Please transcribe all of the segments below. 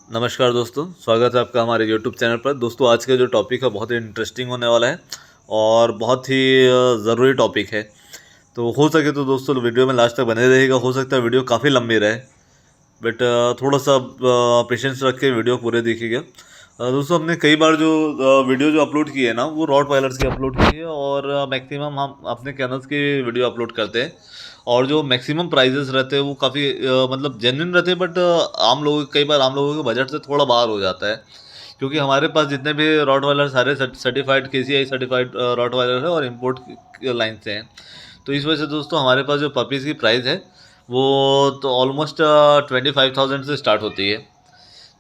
नमस्कार दोस्तों, स्वागत है आपका हमारे यूट्यूब चैनल पर। दोस्तों, आज का जो टॉपिक है बहुत ही इंटरेस्टिंग होने वाला है और बहुत ही ज़रूरी टॉपिक है। तो हो सके तो दोस्तों वीडियो में लास्ट तक बने रहिएगा। हो सकता है वीडियो काफ़ी लंबी रहे, बट थोड़ा सा पेशेंस रख के वीडियो पूरे देखिएगा। दोस्तों, हमने कई बार जो वीडियो जो अपलोड की है ना, वो रॉट वायलर्स की अपलोड की है और मैक्सिमम हम अपने कैनल्स की वीडियो अपलोड करते हैं। और जो मैक्सिमम प्राइजेस रहते हैं वो काफ़ी मतलब जेन्युइन रहते हैं, बट आम लोगों कई बार आम लोगों के बजट से थोड़ा बाहर हो जाता है, क्योंकि हमारे पास जितने भी रॉट वायलर सारे certified KCI certified rottweiler है और इम्पोर्ट लाइन से हैं। तो इस वजह से दोस्तों हमारे पास जो पपीज़ की प्राइस है वो तो ऑलमोस्ट 25,000 से स्टार्ट होती है।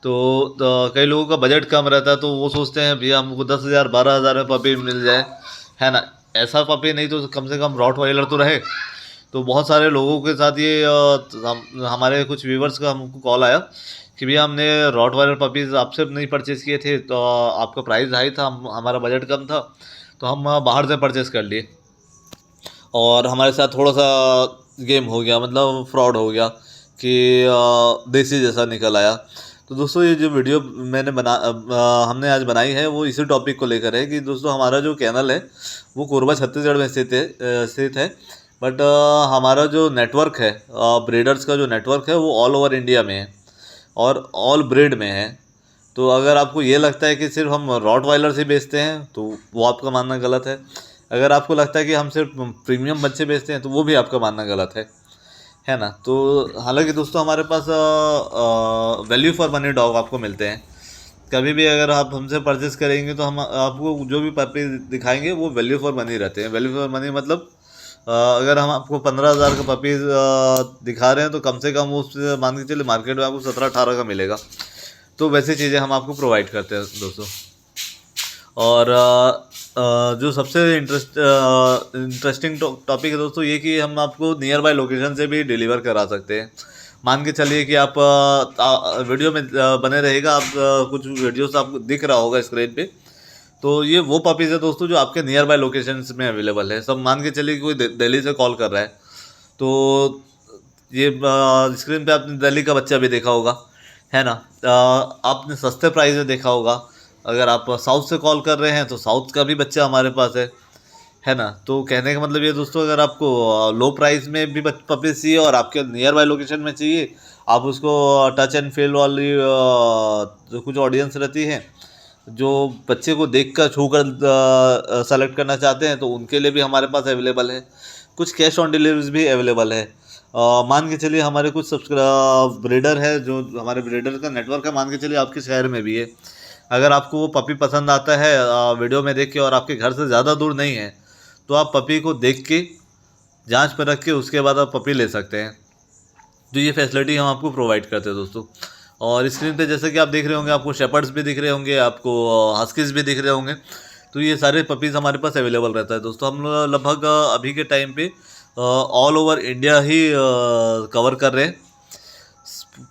तो कई लोगों का बजट कम रहता है, तो वो सोचते हैं भैया हमको 10,000 12,000 में पपी मिल जाए, है ना। ऐसा पपी नहीं तो कम से कम रॉट वाइलर तो रहे। तो बहुत सारे लोगों के साथ ये हमारे कुछ व्यूवर्स का हमको कॉल आया कि भैया हमने रॉट वाइलर पपीज़ आपसे नहीं परचेज़ किए थे, तो आपका प्राइस हाई था, हमारा बजट कम था, तो हम बाहर से परचेज़ कर लिए और हमारे साथ थोड़ा सा गेम हो गया, मतलब फ्रॉड हो गया कि देसी जैसा निकल आया। तो दोस्तों, ये जो वीडियो हमने आज बनाई है वो इसी टॉपिक को लेकर है कि दोस्तों हमारा जो चैनल है वो कोरबा छत्तीसगढ़ में स्थित है, बट हमारा जो नेटवर्क है, ब्रीडर्स का जो नेटवर्क है वो ऑल ओवर इंडिया में है और ऑल ब्रीड में है। तो अगर आपको ये लगता है कि सिर्फ हम रॉट वाइलर से बेचते हैं तो वो आपका मानना गलत है। अगर आपको लगता है कि हम सिर्फ प्रीमियम बच्चे बेचते हैं तो वो भी आपका मानना गलत है ना। तो हालांकि दोस्तों हमारे पास वैल्यू फॉर मनी डॉग आपको मिलते हैं। कभी भी अगर आप हमसे परचेस करेंगे तो हम आपको जो भी पपी दिखाएंगे वो वैल्यू फॉर मनी रहते हैं। वैल्यू फॉर मनी मतलब अगर हम आपको 15,000 का पपी दिखा रहे हैं तो कम से कम उससे मान के चलिए मार्केट में आपको 17-18 का मिलेगा। तो वैसी चीज़ें हम आपको प्रोवाइड करते हैं दोस्तों। और जो सबसे इंटरेस्टिंग टॉपिक है दोस्तों ये कि हम आपको नियर बाय लोकेशन से भी डिलीवर करा सकते हैं। मान के चलिए कि आप वीडियो में बने रहेगा, आप कुछ वीडियोस आपको दिख रहा होगा स्क्रीन पे। तो ये वो पपीज़ है दोस्तों जो आपके नियर बाय लोकेशंस में अवेलेबल है। सब मान के चलिए कि कोई दिल्ली से कॉल कर रहा है, तो ये स्क्रीन पे आपने दिल्ली का बच्चा भी देखा होगा, है ना। आपने सस्ते प्राइस में देखा होगा। अगर आप साउथ से कॉल कर रहे हैं तो साउथ का भी बच्चा हमारे पास है ना। तो कहने का मतलब ये दोस्तों, अगर आपको लो प्राइस में भी पपीज चाहिए और आपके नियर बाय लोकेशन में चाहिए, आप उसको टच एंड फील वाली जो कुछ ऑडियंस रहती है जो बच्चे को देख कर छू कर सेलेक्ट करना चाहते हैं, तो उनके लिए भी हमारे पास अवेलेबल है। कुछ कैश ऑन डिलीवरीज भी अवेलेबल है। मान के चलिए हमारे कुछ ब्रीडर है, जो हमारे ब्रीडर का नेटवर्क है, मान के चलिए आपके शहर में भी है। अगर आपको वो पपी पसंद आता है वीडियो में देख के और आपके घर से ज़्यादा दूर नहीं है, तो आप पपी को देख के जांच पर रख के उसके बाद आप पपी ले सकते हैं। तो ये फैसिलिटी हम आपको प्रोवाइड करते हैं दोस्तों। और स्क्रीन पे जैसे कि आप देख रहे होंगे, आपको शेपर्ड्स भी दिख रहे होंगे, आपको हस्कीज भी दिख रहे होंगे। तो ये सारे पपीज़ हमारे पास अवेलेबल रहता है दोस्तों। हम लगभग अभी के टाइम पे ऑल ओवर इंडिया ही कवर कर रहे हैं।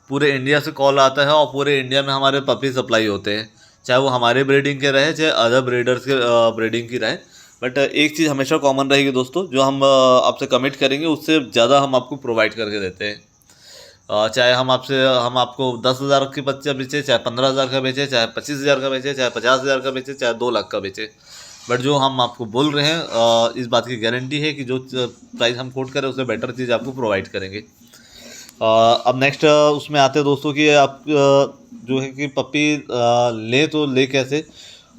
पूरे इंडिया से कॉल आता है और पूरे इंडिया में हमारे पपी सप्लाई होते हैं, चाहे वो हमारे ब्रीडिंग के रहे चाहे अदर ब्रीडर्स के ब्रीडिंग की रहे। बट एक चीज़ हमेशा कॉमन रहेगी दोस्तों, जो हम आपसे कमिट करेंगे उससे ज़्यादा हम आपको प्रोवाइड करके देते हैं। चाहे हम आपको 10,000 के बच्चा बेचे, चाहे 15,000 का बेचे, चाहे 25,000 का बेचे, चाहे 50,000 का बेचे, चाहे 2 लाख का बेचे। बट जो हम आपको बोल रहे हैं इस बात की गारंटी है कि जो प्राइस हम कोट करें उससे बेटर चीज़ आपको प्रोवाइड करेंगे। अब नेक्स्ट उसमें आते हैं दोस्तों कि आप जो है कि पपी ले तो ले कैसे।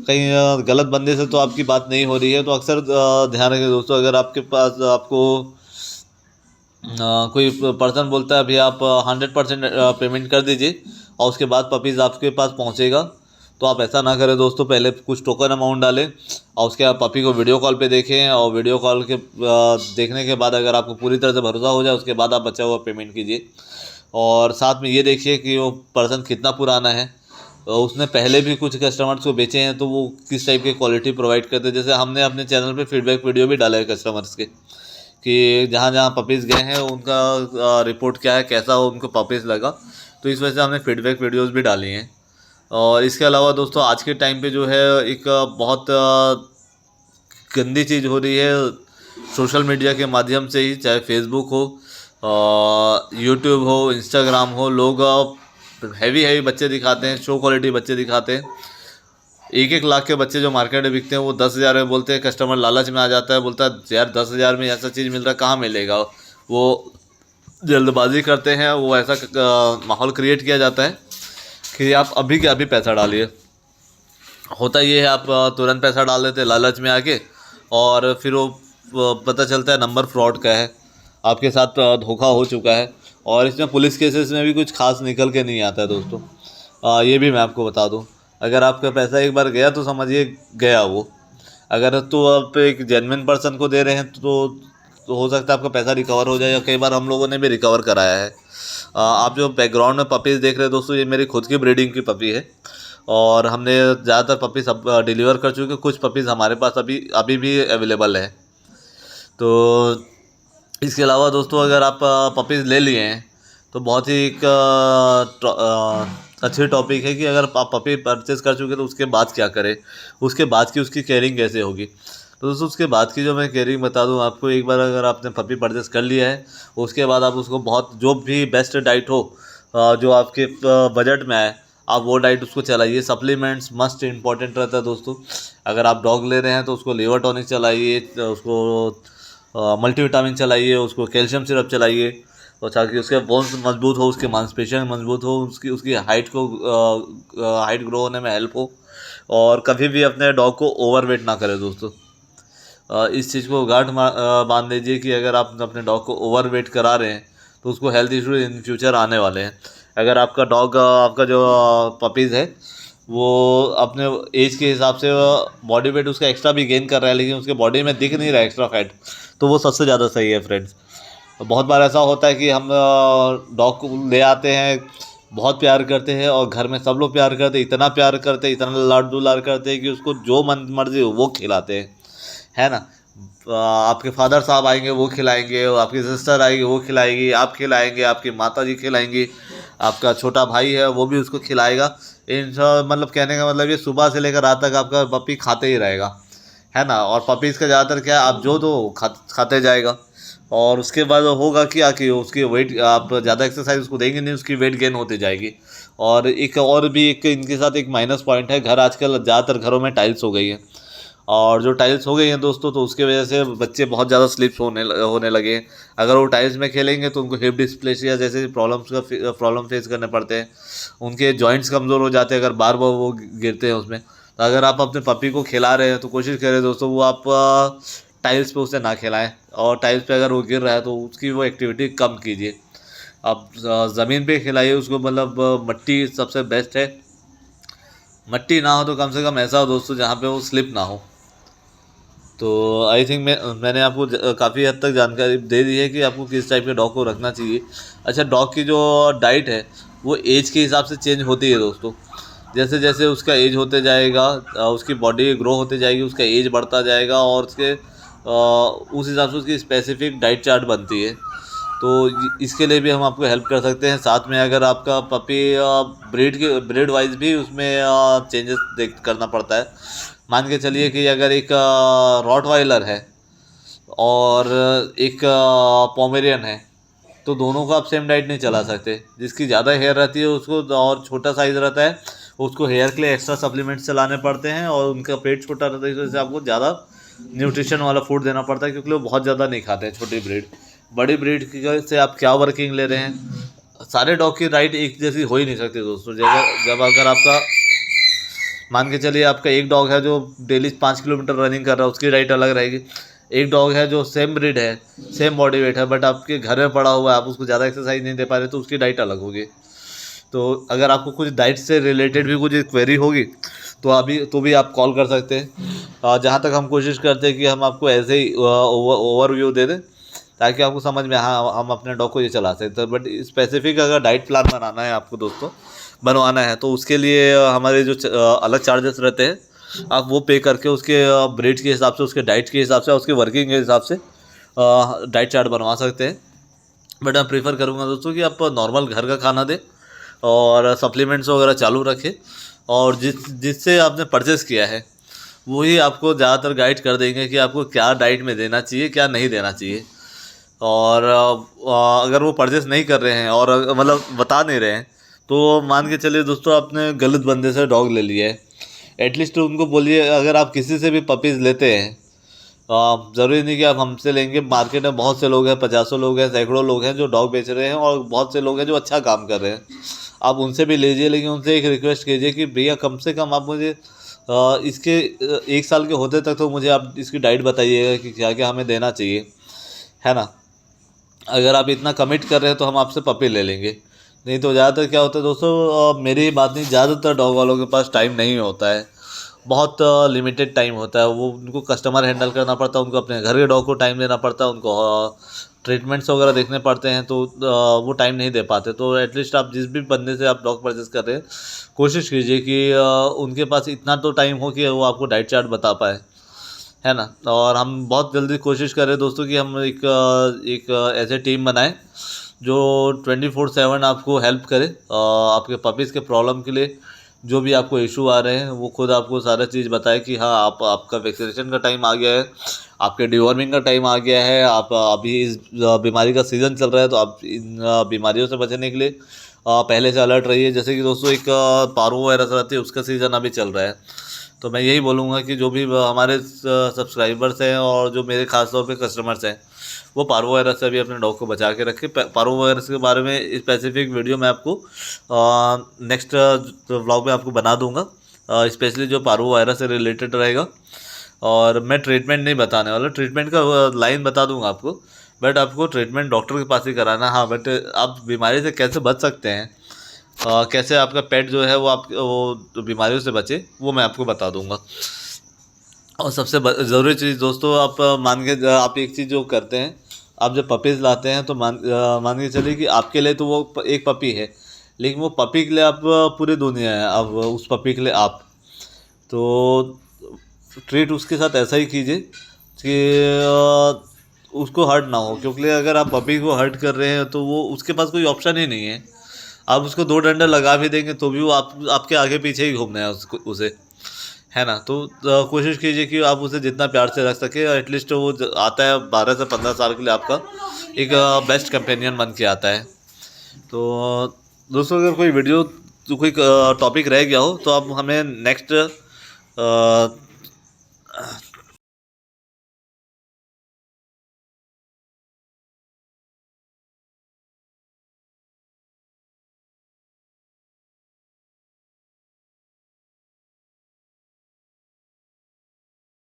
कहीं गलत बंदे से तो आपकी बात नहीं हो रही है, तो अक्सर ध्यान रखें दोस्तों। अगर आपके पास आपको कोई पर्सन बोलता है भैया आप 100% पेमेंट कर दीजिए और उसके बाद पपीज़ आपके पास पहुंचेगा, तो आप ऐसा ना करें दोस्तों। पहले कुछ टोकन अमाउंट डालें और उसके बाद पपी को वीडियो कॉल पे देखें, और वीडियो कॉल के देखने के बाद अगर आपको पूरी तरह से भरोसा हो जाए, उसके बाद आप बचा हुआ पेमेंट कीजिए। और साथ में ये देखिए कि वो पर्सन कितना पुराना है, उसने पहले भी कुछ कस्टमर्स को बेचे हैं तो वो किस टाइप की क्वालिटी प्रोवाइड करते हैं। जैसे हमने अपने चैनल पे फीडबैक वीडियो भी डाला है कस्टमर्स के, कि जहाँ जहाँ पपीज़ गए हैं उनका रिपोर्ट क्या है, कैसा हो उनको पपीज़ लगा। तो इस वजह से हमने फीडबैक वीडियोस भी डाली हैं। और इसके अलावा दोस्तों आज के टाइम पे जो है एक बहुत गंदी चीज़ हो रही है सोशल मीडिया के माध्यम से ही, चाहे फेसबुक हो, यूट्यूब हो, इंस्टाग्राम हो। लोग हैवी हैवी बच्चे दिखाते हैं, शो क्वालिटी बच्चे दिखाते हैं। 1-1 लाख के बच्चे जो मार्केट में बिकते हैं वो 10,000 में बोलते हैं। कस्टमर लालच में आ जाता है, बोलता है यार 10,000 में ऐसा चीज़ मिल रहा है, कहाँ मिलेगा। वो जल्दबाजी करते हैं, वो ऐसा माहौल क्रिएट किया जाता है कि आप अभी के अभी पैसा डालिए। होता ये है, आप तुरंत पैसा डाल देते हैं लालच में आके, और फिर वो पता चलता है नंबर फ्रॉड का है, आपके साथ धोखा हो चुका है। और इसमें पुलिस केसेस में भी कुछ खास निकल के नहीं आता है दोस्तों। ये भी मैं आपको बता दूं, अगर आपका पैसा एक बार गया तो समझिए गया वो। अगर तो आप एक जेन्युइन पर्सन को दे रहे हैं तो हो सकता है आपका पैसा रिकवर हो जाए, या कई बार हम लोगों ने भी रिकवर कराया है। आप जो बैकग्राउंड में पपीज़ देख रहे हैं दोस्तों, ये मेरी खुद की ब्रीडिंग की पपी है, और हमने ज़्यादातर पपीज़ अब डिलीवर कर चुके हैं। कुछ पपीज़ हमारे पास अभी अभी भी अवेलेबल है। तो इसके अलावा दोस्तों, अगर आप पपीज़ ले लिए हैं तो बहुत ही एक अच्छी टॉपिक है कि अगर आप पपी परचेज़ कर चुके तो उसके बाद क्या करें, उसके बाद की उसकी केयरिंग कैसे होगी। तो दोस्तों, उसके बाद की जो मैं केयरिंग बता दूं आपको, एक बार अगर आपने पपी परचेज़ कर लिया है, उसके बाद आप उसको बहुत जो भी बेस्ट डाइट हो जो आपके बजट में आए, आप वो डाइट उसको चलाइए। सप्लीमेंट्स मस्ट इम्पॉर्टेंट रहता है दोस्तों। अगर आप डॉग ले रहे हैं तो उसको लिवर टॉनिक चलाइए, उसको मल्टीविटामिन चलाइए, उसको कैल्शियम सिरप चलाइए, और ताकि उसके बोन्स मजबूत हो, उसकी मांसपेशियाँ मजबूत हो, उसकी हाइट ग्रो होने में हेल्प हो। और कभी भी अपने डॉग को ओवरवेट ना करें दोस्तों। इस चीज़ को गांठ बांध लीजिए कि अगर आप अपने डॉग को ओवरवेट करा रहे हैं तो उसको हेल्थ इशू इन फ्यूचर आने वाले हैं। अगर आपका डॉग आपका जो पपीज़ है वो अपने एज के हिसाब से बॉडी वेट उसका एक्स्ट्रा भी गेन कर रहा है, लेकिन उसके बॉडी में दिख नहीं रहा है एक्स्ट्रा फैट, तो वो सबसे ज़्यादा सही है फ्रेंड्स। बहुत बार ऐसा होता है कि हम डॉग को ले आते हैं, बहुत प्यार करते हैं, और घर में सब लोग प्यार करते हैं, इतना प्यार करते हैं, इतना लाड दुलार करते हैं कि उसको जो मन मर्जी हो वो खिलाते हैं, है ना। आपके फादर साहब आएंगे वो खिलाएंगे, और आपकी सिस्टर आएगी वो खिलाएगी, आप खिलाएंगे, आपकी माता जी खिलाएंगी, आपका छोटा भाई है वो भी उसको खिलाएगा। इन सब मतलब कहने का मतलब ये सुबह से लेकर रात तक आपका पपी खाते ही रहेगा, है ना। और पपीज़ का ज़्यादातर क्या है, आप जो दो खाते जाएगा, और उसके बाद होगा क्या कि उसकी वेट, आप ज़्यादा एक्सरसाइज उसको देंगे नहीं, उसकी वेट गेन होती जाएगी। और एक और भी एक इनके साथ एक माइनस पॉइंट है, घर आजकल ज़्यादातर घरों में टाइल्स हो गई है, और जो टाइल्स हो गई हैं दोस्तों, तो उसके वजह से बच्चे बहुत ज़्यादा स्लिप्स होने लगे हैं। अगर वो टाइल्स में खेलेंगे तो उनको हिप डिस्प्लेसिया जैसे प्रॉब्लम फेस करने पड़ते हैं, उनके जॉइंट्स कमज़ोर हो जाते हैं अगर बार बार वो गिरते हैं उसमें। तो अगर आप अपने पपी को खिला रहे हैं तो कोशिश करें दोस्तों वो आप टाइल्स पे उसे ना खिलाएं, और टाइल्स पे अगर वो गिर रहा है तो उसकी वो एक्टिविटी कम कीजिए। आप ज़मीन पे खिलाइए उसको, मतलब मिट्टी सबसे बेस्ट है। मिट्टी ना हो तो कम से कम ऐसा हो दोस्तों जहाँ पे वो स्लिप ना हो। तो आई थिंक मैंने आपको काफ़ी हद तक जानकारी दे दी है कि आपको किस टाइप के डॉग को रखना चाहिए। अच्छा, डॉग की जो डाइट है वो एज के हिसाब से चेंज होती है दोस्तों। जैसे जैसे उसका एज होते जाएगा, उसकी बॉडी ग्रो होते जाएगी, उसका एज बढ़ता जाएगा, और उस हिसाब से उसकी स्पेसिफिक डाइट चार्ट बनती है। तो इसके लिए भी हम आपको हेल्प कर सकते हैं। साथ में अगर आपका पपी ब्रीड वाइज भी उसमें चेंजेस देख करना पड़ता है। मान के चलिए कि अगर एक रॉटवाइलर है और एक पोमेरियन है, तो दोनों को आप सेम डाइट नहीं चला सकते। जिसकी ज़्यादा हेयर रहती है उसको, और छोटा साइज़ रहता है उसको, हेयर के लिए एक्स्ट्रा सप्लीमेंट्स चलाने पड़ते हैं, और उनका पेट छोटा रहता है, इस वजह से आपको ज़्यादा न्यूट्रिशन वाला फूड देना पड़ता है, क्योंकि वो बहुत ज़्यादा नहीं खाते हैं छोटी ब्रीड। बड़ी ब्रीड से आप क्या वर्किंग ले रहे हैं, सारे डॉग की डाइट एक जैसी हो ही नहीं सकती दोस्तों। जब अगर आपका मान के चलिए आपका एक डॉग है जो डेली 5 किलोमीटर रनिंग कर रहा है, उसकी डाइट अलग रहेगी। एक डॉग है जो सेम ब्रीड है, सेम बॉडी वेट है, बट आपके घर में पड़ा हुआ है, आप उसको ज़्यादा एक्सरसाइज नहीं दे पा रहे, तो उसकी डाइट अलग होगी। तो अगर आपको कुछ डाइट से रिलेटेड भी कुछ क्वेरी होगी तो भी आप कॉल कर सकते हैं। जहाँ तक हम कोशिश करते हैं कि हम आपको ऐसे ही ओवरव्यू दे दें, ताकि आपको समझ में, हाँ हम अपने डॉग को ये चला सकते हैं। बट स्पेसिफिक अगर डाइट प्लान बनाना है आपको दोस्तों, बनवाना है, तो उसके लिए हमारे जो अलग चार्जेस रहते हैं, आप वो पे करके उसके ब्रीड के हिसाब से, उसके डाइट के हिसाब से, उसके वर्किंग के हिसाब से डाइट चार्ट बनवा सकते हैं। बट मैं प्रीफर करूँगा दोस्तों कि आप नॉर्मल घर का खाना दें, और सप्लीमेंट्स वगैरह चालू रखें, और जिससे आपने परचेज़ किया है वही आपको ज़्यादातर गाइड कर देंगे कि आपको क्या डाइट में देना चाहिए, क्या नहीं देना चाहिए। और अगर वो परचेस नहीं कर रहे हैं, और मतलब बता नहीं रहे हैं, तो मान के चलिए दोस्तों, आपने गलत बंदे से डॉग ले लिया है, एटलीस्ट उनको बोलिए अगर आप किसी से भी पपीज़ लेते हैं, ज़रूरी नहीं कि आप हमसे लेंगे। मार्केट में बहुत से लोग हैं, पचासों लोग हैं, सैकड़ों लोग हैं जो डॉग बेच रहे हैं, और बहुत से लोग हैं जो अच्छा काम कर रहे हैं। आप उनसे भी लीजिए, लेकिन उनसे एक रिक्वेस्ट कीजिए कि भैया कम से कम आप मुझे इसके 1 साल के होते तक तो मुझे आप इसकी डाइट बताइएगा कि क्या क्या हमें देना चाहिए, है ना। अगर आप इतना कमिट कर रहे हैं तो हम आपसे पपी ले लेंगे। नहीं तो ज़्यादातर क्या होता है दोस्तों, मेरी ये बात नहीं, ज़्यादातर डॉग वालों के पास टाइम नहीं होता है, बहुत लिमिटेड टाइम होता है। वो उनको कस्टमर हैंडल करना पड़ता है, उनको अपने घर के डॉग को टाइम देना पड़ता है, उनको ट्रीटमेंट्स वगैरह देखने पड़ते हैं, तो वो टाइम नहीं दे पाते। तो एटलीस्ट आप जिस भी बंदे से आप डॉग परचेज़ कर रहे हैं, कोशिश कीजिए कि उनके पास इतना तो टाइम हो कि वो आपको डाइट चार्ट बता पाए, है ना। और हम बहुत जल्दी कोशिश कर रहे हैं दोस्तों कि हम एक ऐसे टीम बनाएं जो 24/7 आपको हेल्प करे, आपके पपीज़ के प्रॉब्लम के लिए। जो भी आपको इशू आ रहे हैं वो खुद आपको सारा चीज़ बताए कि हाँ, आपका वैक्सीनेशन का टाइम आ गया है, आपके डिवॉर्मिंग का टाइम आ गया है, आप अभी इस बीमारी का सीज़न चल रहा है, तो आप इन बीमारियों से बचने के लिए पहले से अलर्ट रहिए। जैसे कि दोस्तों एक पार्वो वायरस रहती है, उसका सीज़न अभी चल रहा है। तो मैं यही बोलूँगा कि जो भी हमारे सब्सक्राइबर्स हैं और जो मेरे ख़ास तौर पे कस्टमर्स हैं, वो पार्वो वायरस से अभी अपने डॉग को बचा के रखें। पार्वो वायरस के बारे में स्पेसिफिक वीडियो मैं आपको नेक्स्ट व्लॉग में आपको बना दूंगा, स्पेशली जो पार्वो वायरस से रिलेटेड रहेगा। और मैं ट्रीटमेंट नहीं बताने वाला, ट्रीटमेंट का लाइन बता दूंगा आपको, बट आपको ट्रीटमेंट डॉक्टर के पास ही कराना। हाँ, बट आप बीमारी से कैसे बच सकते हैं, कैसे आपका पेट जो है वो बीमारियों से बचे, वो मैं आपको बता दूंगा। और सबसे ज़रूरी चीज़ दोस्तों, आप मान के आप एक चीज़ जो करते हैं, आप जब पपीज़ लाते हैं तो मान के चलिए कि आपके लिए तो वो एक पपी है, लेकिन वो पपी के लिए आप पूरी दुनिया है। अब उस पपी के लिए आप तो ट्रीट उसके साथ ऐसा ही कीजिए कि उसको हर्ट ना हो, क्योंकि अगर आप पपी को हर्ट कर रहे हैं तो वो उसके पास कोई ऑप्शन ही नहीं है। आप उसको 2 डंडे लगा भी देंगे तो भी वो आपके आगे पीछे ही घूमना है उसको, उसे, है ना। तो कोशिश कीजिए कि आप उसे जितना प्यार से रख सके, एटलीस्ट वो आता है 12 से 15 साल के लिए आपका एक बेस्ट कंपेनियन बन के आता है। तो दोस्तों, अगर कोई वीडियो तो कोई टॉपिक रह गया हो तो आप हमें नेक्स्ट